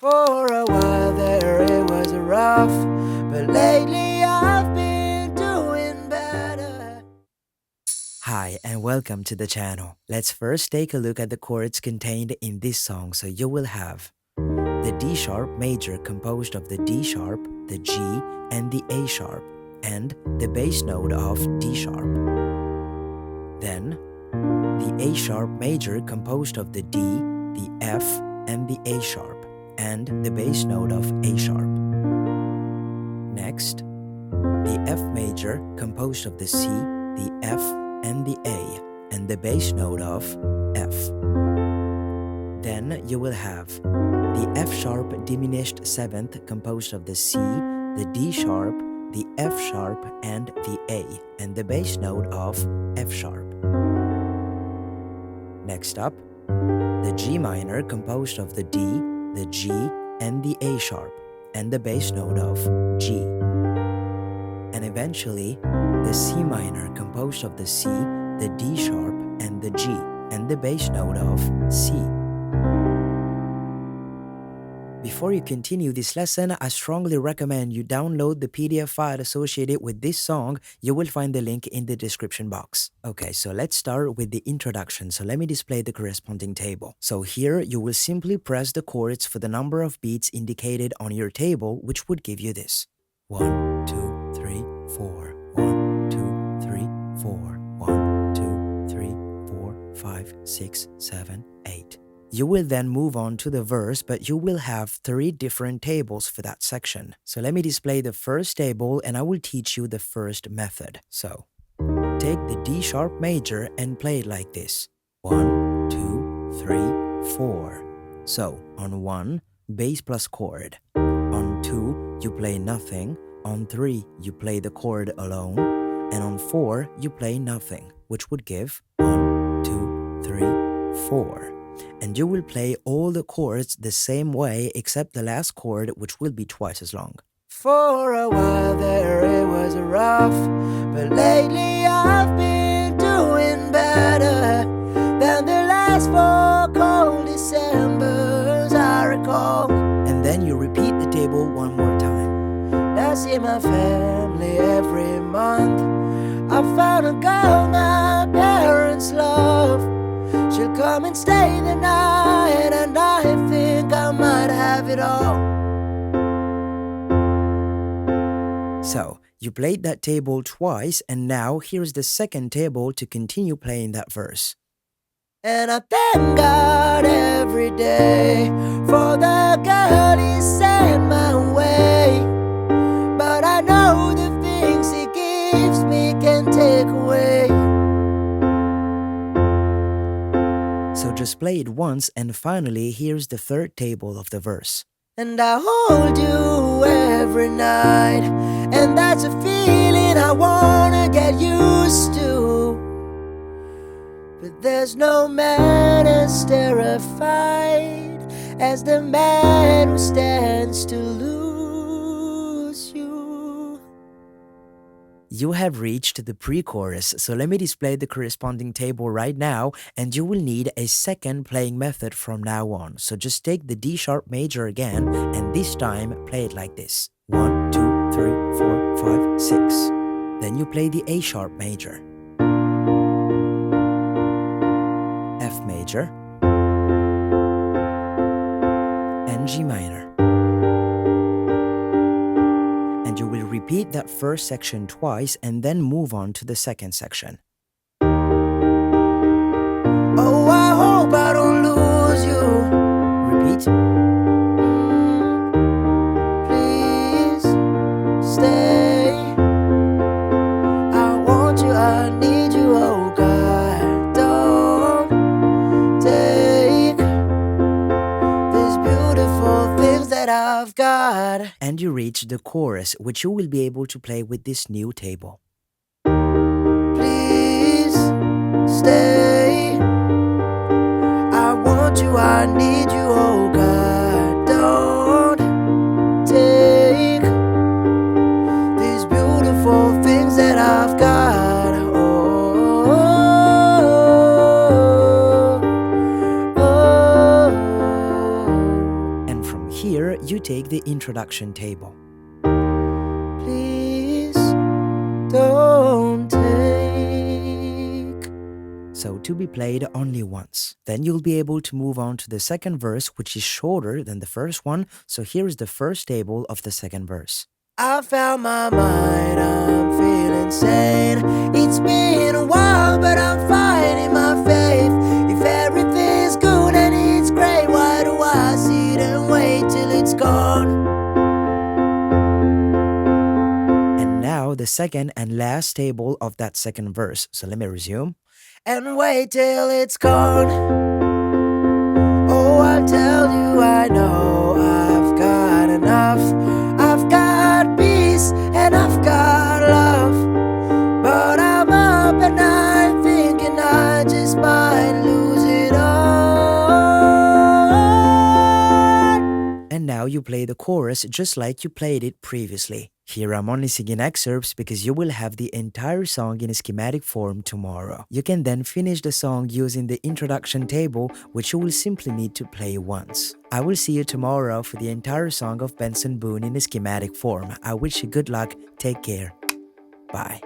For a while there it was rough, but lately I've been doing better. Hi and welcome to the channel. Let's first take a look at the chords contained in this song. So you will have the D sharp major composed of the D sharp, the G, and the A sharp, and the bass note of D sharp. Then the A sharp major composed of the D, the F, and the A sharp, and the bass note of A sharp. Next, the F major composed of the C, the F, and the A, and the bass note of F. Then you will have the F sharp diminished seventh composed of the C, the D sharp, the F sharp, and the A, and the bass note of F sharp. Next up, the G minor composed of the D, the G, and the A sharp, and the bass note of G. And eventually, the C minor composed of the C, the D sharp, and the G, and the bass note of C. Before you continue this lesson, I strongly recommend you download the PDF file associated with this song. You will find the link in the description box. Okay, so let's start with the introduction. So let me display the corresponding table. So here you will simply press the chords for the number of beats indicated on your table, which would give you this. 1, 2, 3, 4. 1, 2, 3, 4. 1, 2, 3, 4, 5, 6, 7, 8. You will then move on to the verse, but you will have 3 different tables for that section. So let me display the first table and I will teach you the first method. So take the D sharp major and play it like this. 1, 2, 3, 4. So on 1, bass plus chord. On 2, you play nothing. On 3, you play the chord alone. And on 4, you play nothing, which would give 1, 2, 3, 4. And you will play all the chords the same way except the last chord, which will be twice as long. For a while there it was rough, but lately I've been doing better than the last 4 cold Decembers I recall. And then you repeat the table one more time. I see my family every month. I found a girl my parents love. She'll come and stay the night, and I think I might have it all. So, you played that table twice, and now here's the second table to continue playing that verse. And I thank God every day for the girl He sent my way. But I know the things He gives me can take away. So just play it once, and finally here's the third table of the verse. And I hold you every night, and that's a feeling I wanna get used to. But there's no man as terrified as the man who stands to lose you. You have reached the pre-chorus, so let me display the corresponding table right now, and you will need a second playing method from now on. So just take the D sharp major again, and this time play it like this. 1, 2, 3, 4, 5, 6. Then you play the A sharp major, F major, and G minor. And you will repeat that first section twice and then move on to the second section. Oh, I hope I don't lose you. Repeat. Please stay. I want you, I need you, oh God. Don't take these beautiful things that I've got. And you reach the chorus, which you will be able to play with this new table. Please stay. I want you, I need you, oh God. Don't take these beautiful things that I've got. Oh, oh, oh. And from here here, you take the introduction table. Please don't take. So to be played only once. Then you'll be able to move on to the second verse, which is shorter than the first one. So here is the first table of the second verse. I found my mind, I'm feeling sane. It's been a while, but I'm finding my faith. If everything's good and it's great, why do I sit and wait till it's gone? And now the second and last table of that second verse. So let me resume. And wait till it's gone. Oh, I'll tell you, I know I've got enough. I've got peace and I've got love. But I'm up at night thinking I just might lose it all. And now you play the chorus just like you played it previously. Here I'm only singing excerpts because you will have the entire song in a schematic form tomorrow. You can then finish the song using the introduction table, which you will simply need to play once. I will see you tomorrow for the entire song of Benson Boone in a schematic form. I wish you good luck. Take care. Bye.